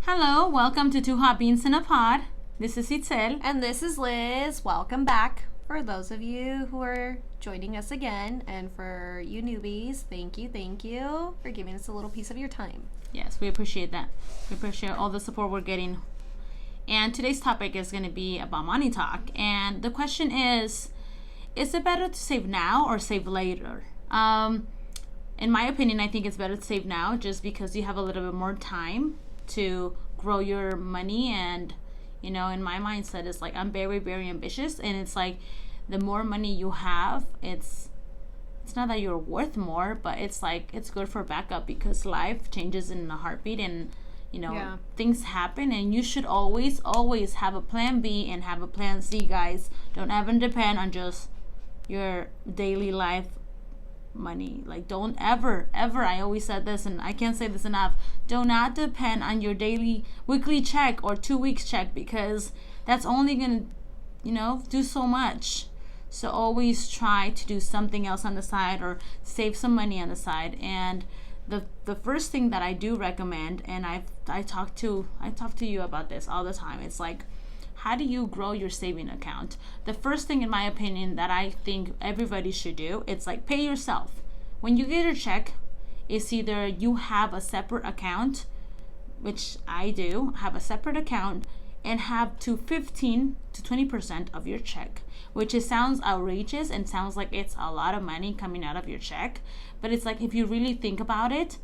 Hello, welcome to Two Hot Beans in a Pod. This is Itzel. And this is Liz. Welcome back. For those of you who are joining us again, and for you newbies, thank you for giving us a little piece of your time. Yes, we appreciate that. We appreciate all the support we're getting. And today's topic is going to be about money talk. And the question is it better to save now or save later? In my opinion, I think it's better to save now just because you have a little bit more time to grow your money. And in my mindset, it's like I'm very, very ambitious, and it's like the more money you have, it's not that you're worth more, but it's like it's good for backup because life changes in a heartbeat, and things happen, and you should always have a plan B and have a plan C, guys. Don't ever depend on just your daily life money. Like, don't ever, I always said this and I can't say this enough, do not depend on your weekly check or 2 weeks check, because that's only gonna do so much. So always try to do something else on the side or save some money on the side. And the first thing that I do recommend, and I talk to you about this all the time, it's like, how do you grow your saving account? The first thing, in my opinion, that I think everybody should do, it's like pay yourself. When you get a check, it's either you have a separate account, which I do, have a separate account, and have to 15 to 20% of your check, which sounds outrageous and sounds like it's a lot of money coming out of your check. But it's like, if you really think about it,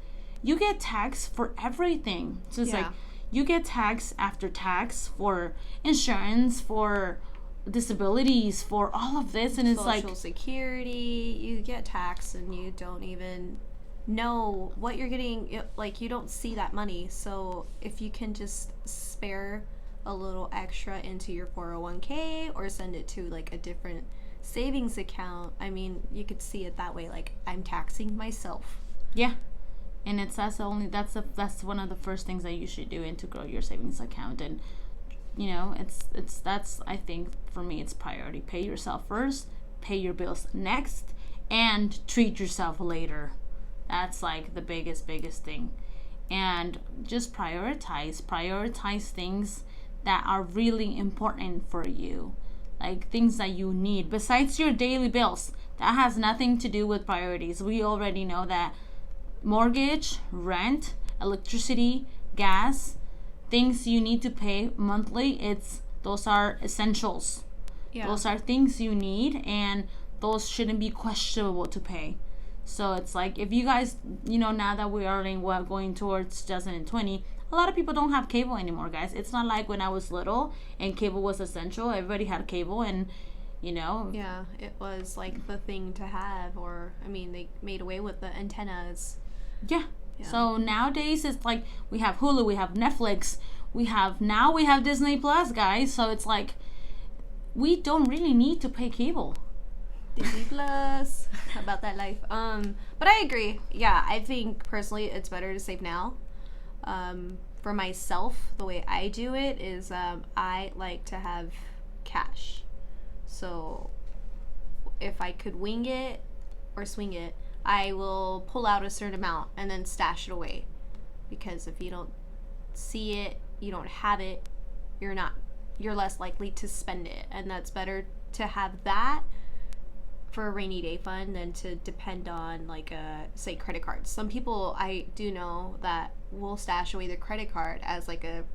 you get taxed for everything. So it's like, you get tax after tax for insurance, for disabilities, for all of this, and it's like Social Security. You get taxed and you don't even know what you're getting. Like, you don't see that money. So if you can just spare a little extra into your 401k or send it to like a different savings account, I mean, you could see it that way. Like, I'm taxing myself. Yeah. And that's one of the first things that you should do, and to grow your savings account. And that's, I think, for me, it's priority. Pay yourself first, pay your bills next, and treat yourself later. That's like the biggest thing. And just prioritize things that are really important for you, like things that you need besides your daily bills. That has nothing to do with priorities. We already know that mortgage, rent, electricity, gas, things you need to pay monthly, those are essentials. Those are things you need, and those shouldn't be questionable to pay. So it's like, if you guys, now that we are going towards 2020, a lot of people don't have cable anymore, guys. It's not like when I was little and cable was essential. Everybody had cable, and Yeah, it was like the thing to have. Or, I mean, they made away with the antennas. Yeah. So nowadays it's like we have Hulu, we have Netflix, we have Disney Plus, guys. So it's like we don't really need to pay cable. Disney Plus, about that life. But I agree. Yeah, I think personally it's better to save now. For myself, the way I do it is I like to have cash. So if I could wing it or swing it, I will pull out a certain amount and then stash it away. Because if you don't see it, you don't have it, you're less likely to spend it. And that's better to have that for a rainy day fund than to depend on, like, say, credit cards. Some people I do know that will stash away their credit card as like a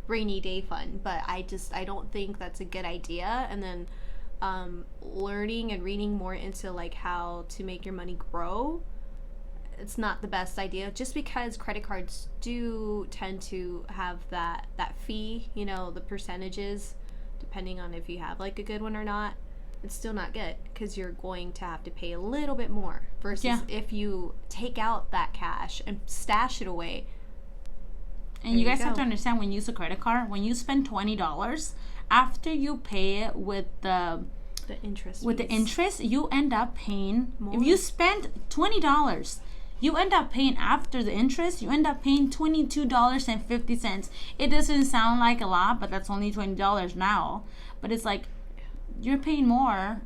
rainy day fund, but I don't think that's a good idea. And then learning and reading more into like how to make your money grow, it's not the best idea, just because credit cards do tend to have that fee, the percentages, depending on if you have like a good one or not. It's still not good, because you're going to have to pay a little bit more versus if you take out that cash and stash it away. And you guys have to understand, when you use a credit card, when you spend $20, after you pay it with the interest, you end up paying more. If you spend $20, you end up paying, after the interest, you end up paying $22.50. It doesn't sound like a lot, but that's only $20 now. But it's like, you're paying more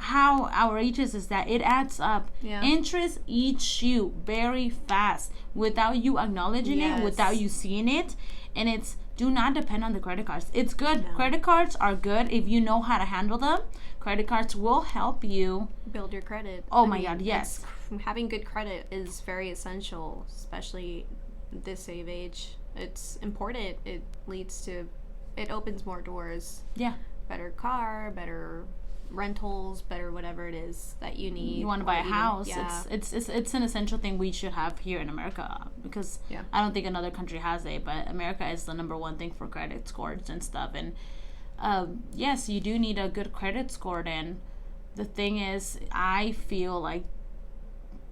how outrageous is that? It adds up. Yeah. Interest eats you very fast without you acknowledging it, without you seeing it. And it's, do not depend on the credit cards. It's good. No. Credit cards are good if you know how to handle them. Credit cards will help you build your credit. Oh my God, yes. Having good credit is very essential, especially this day of age. It's important. It leads to, it opens more doors. Yeah. Better car, better rentals, better whatever it is that you need. You want to buy a house. Yeah. It's an essential thing we should have here in America, because I don't think another country has it, but America is the number one thing for credit scores and stuff. And yes, you do need a good credit score. And the thing is, I feel like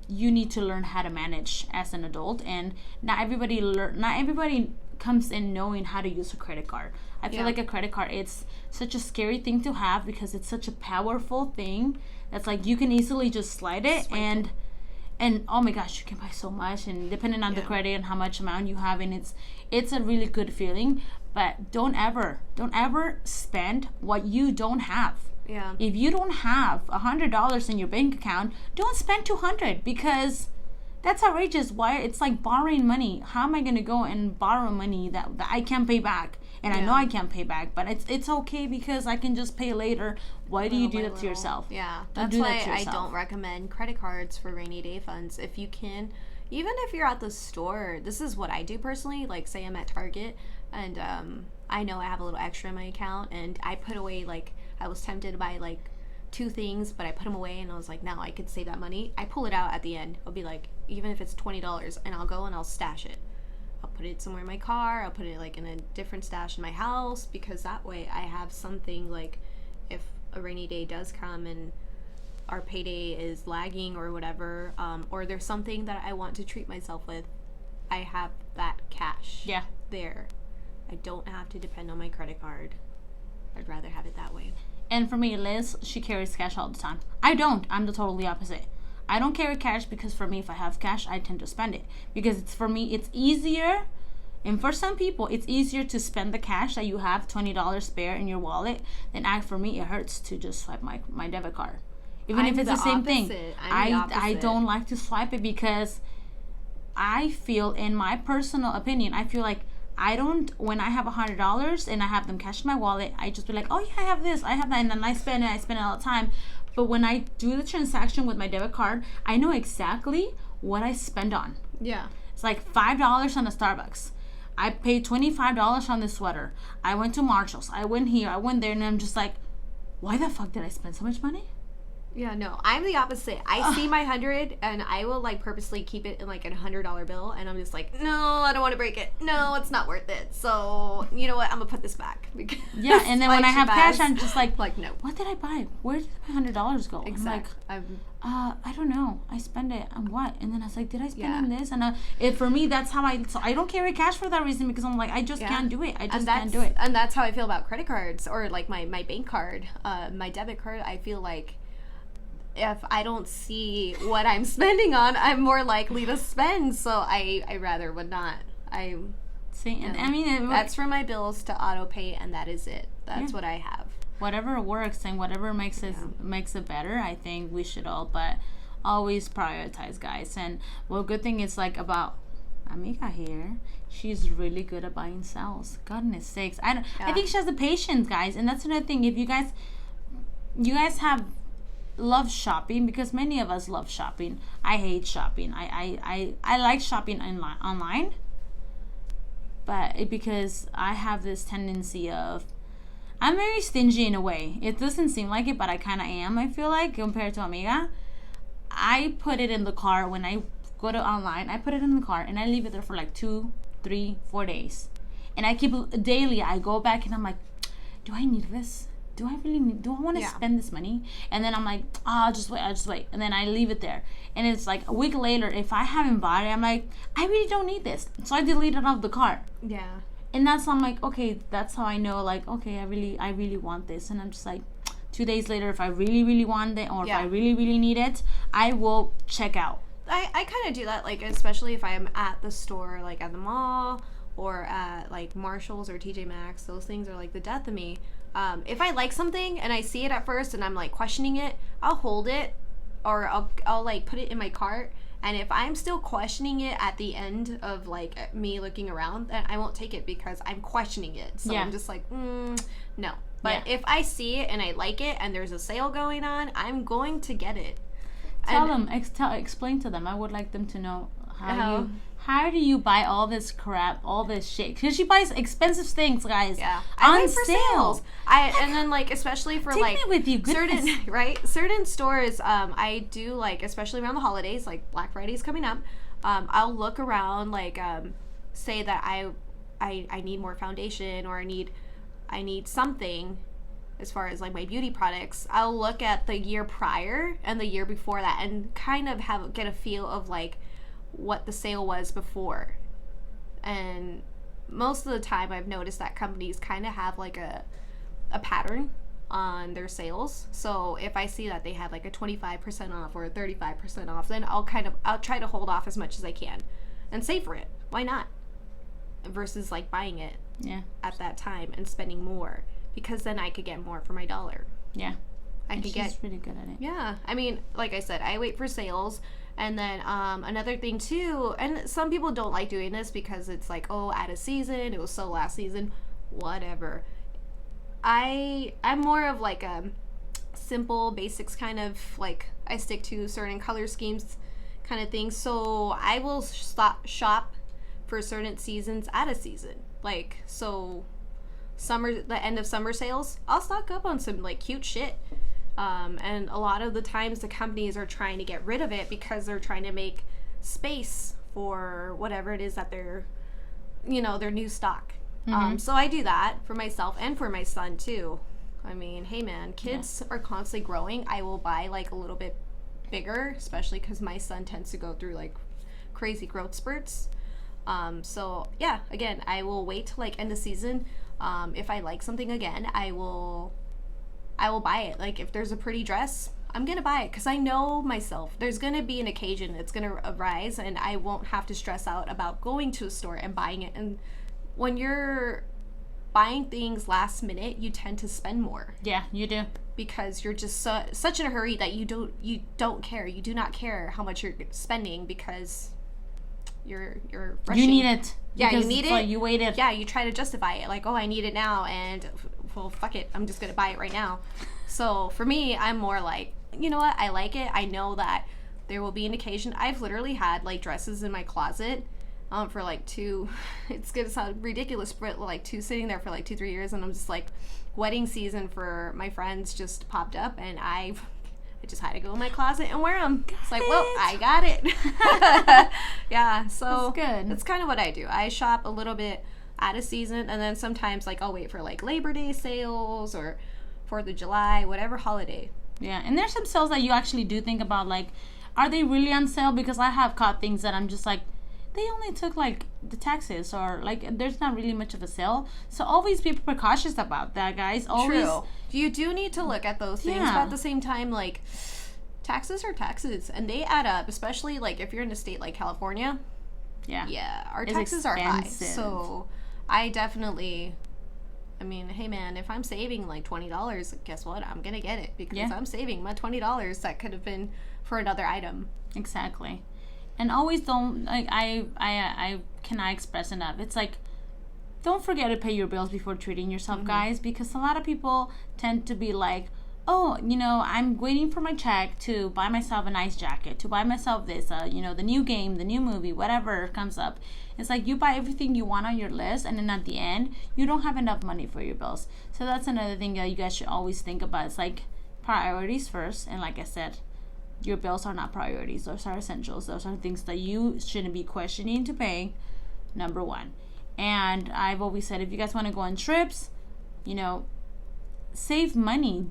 you need to learn how to manage as an adult, and not everybody comes in knowing how to use a credit card. I feel like a credit card, it's such a scary thing to have, because it's such a powerful thing that's like you can easily just slide it and oh my gosh, you can buy so much, and depending on the credit and how much amount you have, and it's a really good feeling. But don't ever spend what you don't have. Yeah. If you don't have $100 in your bank account, don't spend $200, because that's outrageous. Why? It's like borrowing money. How am I going to go and borrow money that I can't pay back? And I know I can't pay back, but it's okay because I can just pay later. Why do you do that to yourself? Yeah, that's why I don't recommend credit cards for rainy day funds. If you can, even if you're at the store, this is what I do personally. Like, say I'm at Target, and I know I have a little extra in my account, and I put away, like, I was tempted to buy like 2 things, but I put them away, and I was like, no, I could save that money. I pull it out at the end. I'll be like, even if it's $20, and I'll go and I'll stash it. I'll put it somewhere in my car. I'll put it like in a different stash in my house, because that way I have something, like if a rainy day does come and our payday is lagging or whatever, or there's something that I want to treat myself with, I have that cash there. I don't have to depend on my credit card. I'd rather have it that way. And for me, Liz, she carries cash all the time. I don't. I'm the totally opposite. I don't carry cash, because for me, if I have cash, I tend to spend it. Because it's, for me, it's easier. And for some people, it's easier to spend the cash that you have, $20 spare in your wallet, than for me, it hurts to just swipe my debit card. Even if it's the same thing. I don't like to swipe it, because I feel, in my personal opinion, I feel like when I have $100 and I have them cash in my wallet, I just be like, oh yeah, I have this, I have that, and then I spend it all the time. But when I do the transaction with my debit card, I know exactly what I spend on. Yeah. It's like $5 on a Starbucks. I paid $25 on this sweater. I went to Marshall's. I went here, I went there, and I'm just like, why the fuck did I spend so much money? Yeah, no, I'm the opposite. I see my 100, and I will like purposely keep it in like a $100 bill, and I'm just like, no, I don't want to break it. No, it's not worth it. So you know what? I'm gonna put this back. Yeah, and then when I have cash, I'm just like, no. What did I buy? Where did my $100 go? Exactly. I'm like, I don't know. I spend it on what? And then I was like, did I spend on this? And for me, that's how so I don't carry cash for that reason, because I'm like, I just can't do it. I just can't do it. And that's how I feel about credit cards, or like my bank card, my debit card. I feel like, if I don't see what I'm spending on, I'm more likely to spend. So I rather would not. See, and I mean, that's for my bills to auto pay, and that is it. That's what I have. Whatever works and whatever makes it better, I think we should all, but always prioritize, guys. And good thing is, like, about Amiga here, she's really good at buying sales. Goodness sakes, I think she has the patience, guys. And that's another thing. If you guys have love shopping, because many of us love shopping. I hate shopping. I like shopping online, but because I have this tendency of, I'm very stingy in a way. It doesn't seem like it, but I kind of am, I feel like, compared to Amiga. I put it in the car when I go to online. I put it in the car and I leave it there for like 2, 3, 4 days, and I keep daily. I go back and I'm like, do I need this? Do I want to spend this money? And then I'm like, I'll just wait. And then I leave it there. And it's like a week later, if I haven't bought it, I'm like, I really don't need this. So I delete it off the cart. Yeah. And that's how I'm like, okay, that's how I know, like, okay, I really want this. And I'm just like, 2 days later, if I really, really want it, or if I really, really need it, I will check out. I kind of do that, like, especially if I'm at the store, like at the mall, or at like Marshalls or TJ Maxx. Those things are like the death of me. If I like something and I see it at first and I'm like questioning it, I'll hold it, or I'll like put it in my cart. And if I'm still questioning it at the end of like me looking around, then I won't take it because I'm questioning it. So I'm just like, no. But if I see it and I like it and there's a sale going on, I'm going to get it. Explain to them. I would like them to know how do you buy all this crap, all this shit? Because she buys expensive things, guys. Yeah, on wait for sales. And then like especially for Take like me with you, certain stores. I do like, especially around the holidays, like Black Friday's coming up. I'll look around, like say that I need more foundation, or I need something. As far as like my beauty products, I'll look at the year prior and the year before that and kind of get a feel of like what the sale was before. And most of the time I've noticed that companies kind of have like a pattern on their sales. So if I see that they have like a 25% off or a 35% off, then I'll try to hold off as much as I can and save for it. Why not? Versus like buying it at that time and spending more. Because then I could get more for my dollar. Yeah. She's pretty good at it. Yeah. I mean, like I said, I wait for sales. And then another thing too, and some people don't like doing this because it's like, oh, out of season, it was so last season, whatever. I'm more of like a simple basics kind of, like I stick to certain color schemes kind of thing. So I will shop for certain seasons at a season. Like, so the end of summer sales, I'll stock up on some like cute shit. And a lot of the times the companies are trying to get rid of it because they're trying to make space for whatever it is that they're, their new stock. So I do that for myself and for my son too. I mean, hey man, kids are constantly growing. I will buy like a little bit bigger, especially because my son tends to go through like crazy growth spurts. So yeah, again, I will wait till like end of season. If I like something again, I will buy it. Like if there's a pretty dress, I'm gonna buy it because I know myself. There's gonna be an occasion it's gonna arise, and I won't have to stress out about going to a store and buying it. And when you're buying things last minute, you tend to spend more. Yeah, you do. Because you're just such in a hurry that you don't care. You do not care how much you're spending because you're rushing. You need it. Yeah, you need it. Like you waited. Yeah, you try to justify it. Like, oh, I need it now, and well, fuck it. I'm just going to buy it right now. So for me, I'm more like, you know what? I like it. I know that there will be an occasion. I've literally had like dresses in my closet for like it's going to sound ridiculous, but like sitting there for like 2-3 years. And I'm just like, wedding season for my friends just popped up, and I just had to go in my closet and wear them. It's like, well, I got it. Yeah, so that's good. That's kind of what I do. I shop a little bit out of season, and then sometimes like I'll wait for like Labor Day sales or 4th of July, whatever holiday. Yeah, and there's some sales that you actually do think about, like, are they really on sale? Because I have caught things that I'm just like, they only took like the taxes, or like there's not really much of a sale. So always be precautious about that, guys. Always. True. You do need to look at those things, but at the same time, like, taxes are taxes, and they add up, especially like if you're in a state like California. Yeah, our taxes are high. So I definitely, I mean, hey man, if I'm saving like $20, guess what? I'm gonna get it because I'm saving my $20 that could have been for another item. Exactly. And always don't, like, I cannot express enough. It's like, don't forget to pay your bills before treating yourself, guys, because a lot of people tend to be like, oh, I'm waiting for my check to buy myself a nice jacket, to buy myself this, the new game, the new movie, whatever comes up. It's like you buy everything you want on your list, and then at the end, you don't have enough money for your bills. So that's another thing that you guys should always think about. It's like priorities first, and like I said, your bills are not priorities. Those are essentials. Those are things that you shouldn't be questioning to pay, number one. And I've always said, if you guys want to go on trips, save money.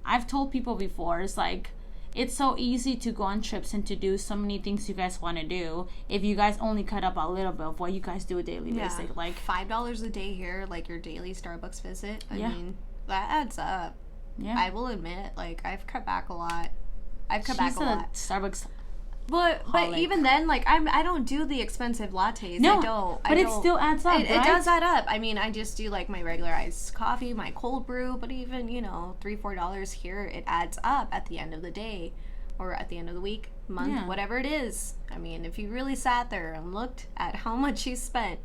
I've told people before, it's like, it's so easy to go on trips and to do so many things you guys want to do if you guys only cut up a little bit of what you guys do a daily basis. Like $5 a day here, like your daily Starbucks visit. I mean, that adds up. Yeah. I will admit, like, I've cut back a lot. Starbucks But even then, like I don't do the expensive lattes. No, I don't. but it still adds up, It right? does add up. I mean, I just do like my regular iced coffee, my cold brew. But even $3-4 here, it adds up at the end of the day, or at the end of the week, month, Yeah. whatever it is. I mean, if you really sat there and looked at how much you spent,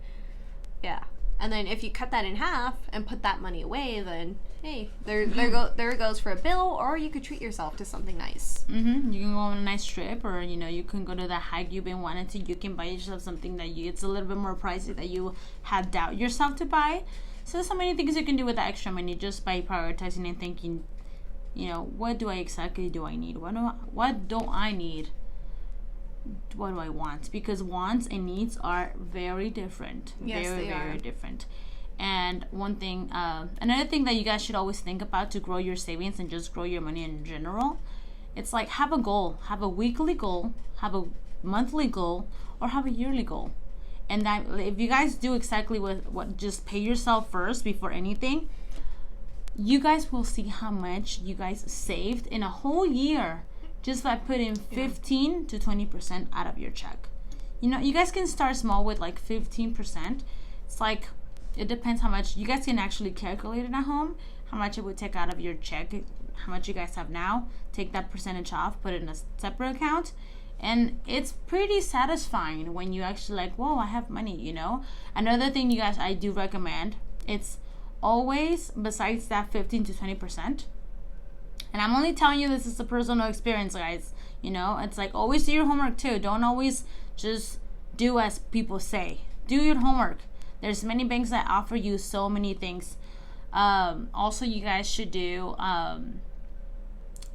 yeah. And then if you cut that in half and put that money away, then hey, there it goes for a bill, or you could treat yourself to something nice. Mm-hmm. You can go on a nice trip, or you can go to that hike you've been wanting to. You can buy yourself something that it's a little bit more pricey that you had doubt yourself to buy. So there's so many things you can do with that extra money just by prioritizing and thinking, what do I exactly do I need? What don't I need? What do I want? Because wants and needs are very different. Yes, very, they are. very different. And one thing, another thing that you guys should always think about to grow your savings and just grow your money in general, it's like have a goal, have a weekly goal, have a monthly goal, or have a yearly goal. And that if you guys do exactly what just pay yourself first before anything, you guys will see how much you guys saved in a whole year just by putting 15 to 20% out of your check. You guys can start small with like 15%. It's like, it depends how much you guys can actually calculate it at home, how much it would take out of your check, how much you guys have now, take that percentage off, put it in a separate account. And it's pretty satisfying when you actually like, whoa, I have money, Another thing you guys, I do recommend, it's always, besides that 15 to 20%, and I'm only telling you this is a personal experience, guys. It's like always do your homework too. Don't always just do as people say. Do your homework. There's many banks that offer you so many things. Also, you guys should do. Oh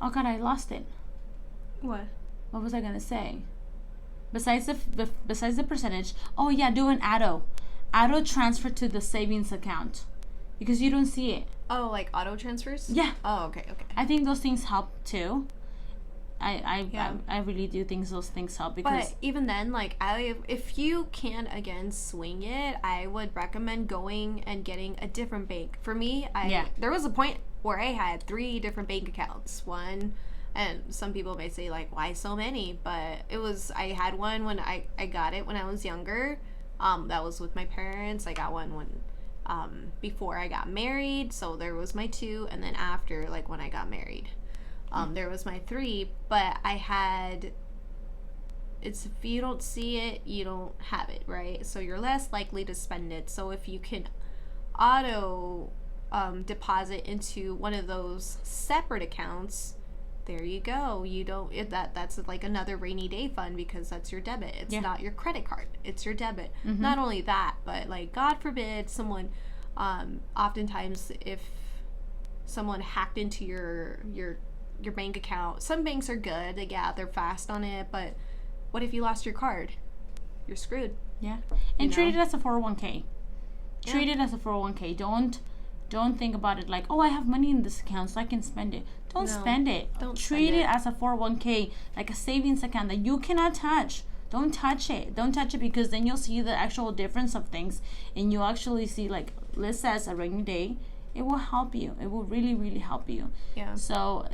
God, I lost it. What? What was I gonna say? Besides the percentage. Oh yeah, do an auto transfer to the savings account because you don't see it. Oh, like auto transfers? Yeah. Oh, okay. I think those things help too. Yeah. I really do think those things help because. But even then, like if you can again swing it, I would recommend going and getting a different bank. For me, there was a point where I had 3 different bank accounts. One, and some people may say like, why so many? But I had one when I got it when I was younger. That was with my parents. I got one when before I got married, so there was my 2, and then after, like when I got married, there was my 3. But I had, if you don't see it, you don't have it, right? So you're less likely to spend it. So if you can auto deposit into one of those separate accounts, there you go. You don't that's like another rainy day fund because that's your debit. It's not your credit card. It's your debit. Mm-hmm. Not only that, but like God forbid someone oftentimes if someone hacked into your bank account, some banks are good. They're fast on it, but what if you lost your card? You're screwed. Yeah. And treat it as a 401k. Treat it as a 401k. Don't think about it like, oh, I have money in this account so I can spend it. Don't spend it. Treat it as a 401k, like a savings account that you cannot touch. Don't touch it. Don't touch it because then you'll see the actual difference of things and you'll actually see, like Liz says, a rainy day. It will help you. It will really, really help you. Yeah. So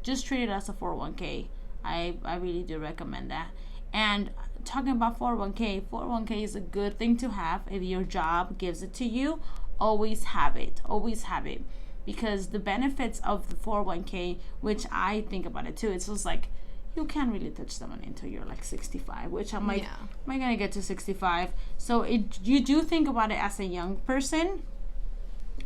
just treat it as a 401k. I really do recommend that. And talking about 401k is a good thing to have if your job gives it to you. Always have it. Always have it. Because the benefits of the 401k, which I think about it too, it's just like you can't really touch the money until you're like 65, which I'm like, am I going to get to 65? So you do think about it as a young person.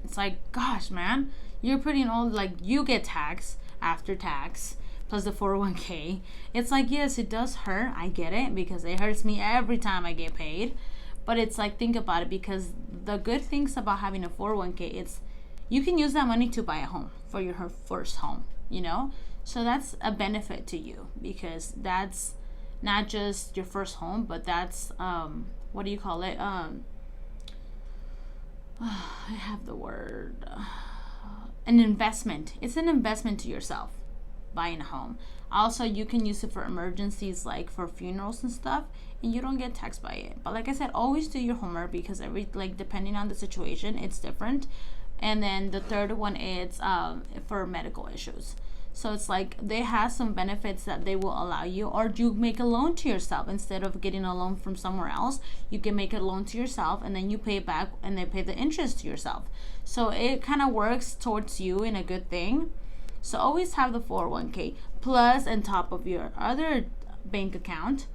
It's like, gosh, man, you're putting all, like, you get tax after tax plus the 401k. It's like, yes, it does hurt. I get it because it hurts me every time I get paid. But it's like, think about it, because the good things about having a 401k, it's you can use that money to buy a home for your first home, So that's a benefit to you because that's not just your first home, but that's, what do you call it? I have the word, an investment. It's an investment to yourself, buying a home. Also, you can use it for emergencies, like for funerals and stuff, and you don't get taxed by it. But like I said, always do your homework because depending on the situation, it's different. And then the third one is for medical issues. So it's like they have some benefits that they will allow you, or you make a loan to yourself instead of getting a loan from somewhere else. You can make a loan to yourself, and then you pay it back, and they pay the interest to yourself. So it kind of works towards you in a good thing. So always have the 401k plus on top of your other bank account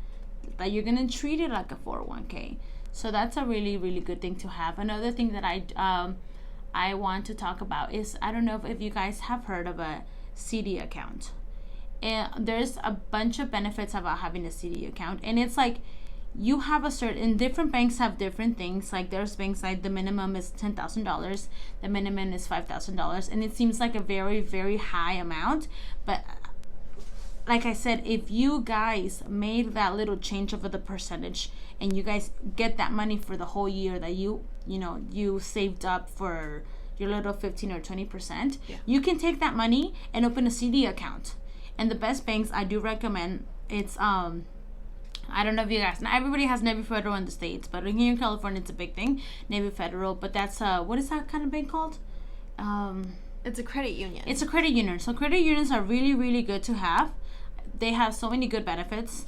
that you're gonna treat it like a 401k. So that's a really, really good thing to have. Another thing that I want to talk about is, I don't know if you guys have heard of a CD account. And there's a bunch of benefits about having a CD account, and it's like you have a certain, different banks have different things. Like there's banks like the minimum is $10,000, the minimum is $5,000, and it seems like a very, very high amount. But like I said, if you guys made that little change over the percentage, and you guys get that money for the whole year that you saved up for your little 15 or 20%, you can take that money and open a CD account. And the best banks I do recommend, it's I don't know if you guys, not everybody has Navy Federal in the States, but here in California it's a big thing, Navy Federal. But that's what is that kind of bank called? It's a credit union. It's a credit union. So credit unions are really, really good to have. They have so many good benefits.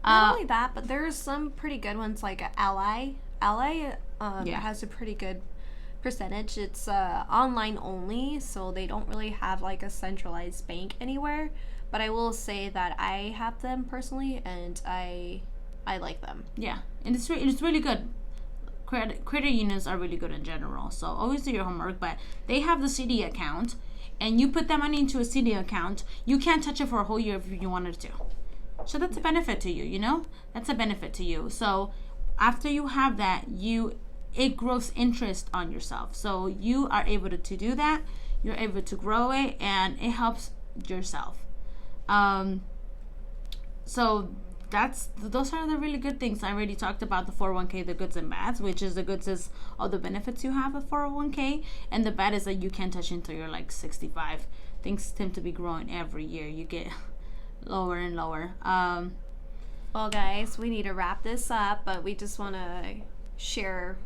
Not only that, but there's some pretty good ones like Ally. Ally has a pretty good percentage. It's online only, so they don't really have like a centralized bank anywhere. But I will say that I have them personally, and I like them. Yeah, and it's really good. Credit unions are really good in general. So always do your homework. But they have the CD account, and you put that money into a CD account. You can't touch it for a whole year if you wanted to. So that's a benefit to you. You know, that's a benefit to you. So after you have that, it grows interest on yourself. So you are able to do that. You're able to grow it, and it helps yourself. So those are the really good things. I already talked about the 401k, the goods and bads, which is the goods is all the benefits you have of 401k, and the bad is that you can't touch until you're like 65. Things tend to be growing every year. You get lower and lower. Well, guys, we need to wrap this up, but we just want to share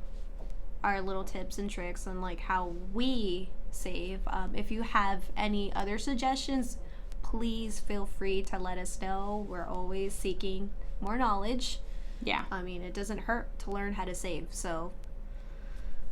our little tips and tricks on like how we save. If you have any other suggestions, please feel free to let us know. We're always seeking more knowledge. Yeah. I mean, it doesn't hurt to learn how to save. So,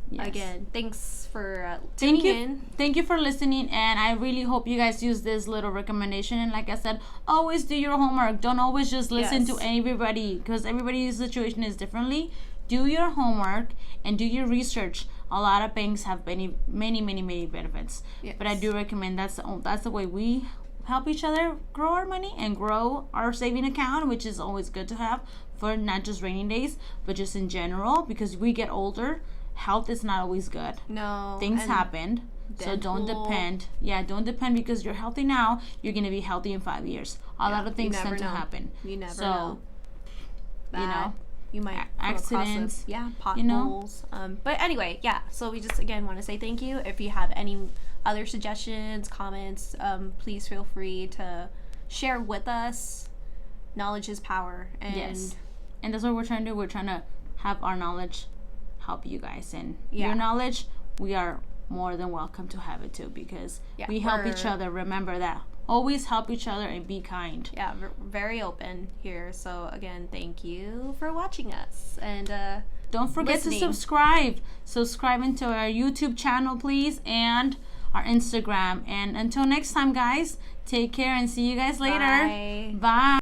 yes. Again, thanks for tuning in. Thank you for listening, and I really hope you guys use this little recommendation. And like I said, always do your homework. Don't always just listen to everybody, because everybody's situation is differently. Do your homework and do your research. A lot of banks have many benefits. Yes. But I do recommend that's the way we help each other grow our money and grow our saving account, which is always good to have for not just rainy days, but just in general, because we get older. Health is not always good. No. Things happen. So don't depend. Yeah, don't depend because you're healthy now. You're going to be healthy in 5 years. A lot of things tend to happen. You never know. You might accidents. Potholes. But anyway, so we just again want to say thank you. If you have any other suggestions, comments, please feel free to share with us. Knowledge is power. And yes. And that's what we're trying to do. We're trying to have our knowledge help you guys. And your knowledge, we are more than welcome to have it too, because we help each other. Remember that. Always help each other and be kind. Yeah, very open here. So again, thank you for watching us. And don't forget to subscribe. Subscribe into our YouTube channel, please, and our Instagram. And until next time, guys, take care and see you guys later. Bye. Bye.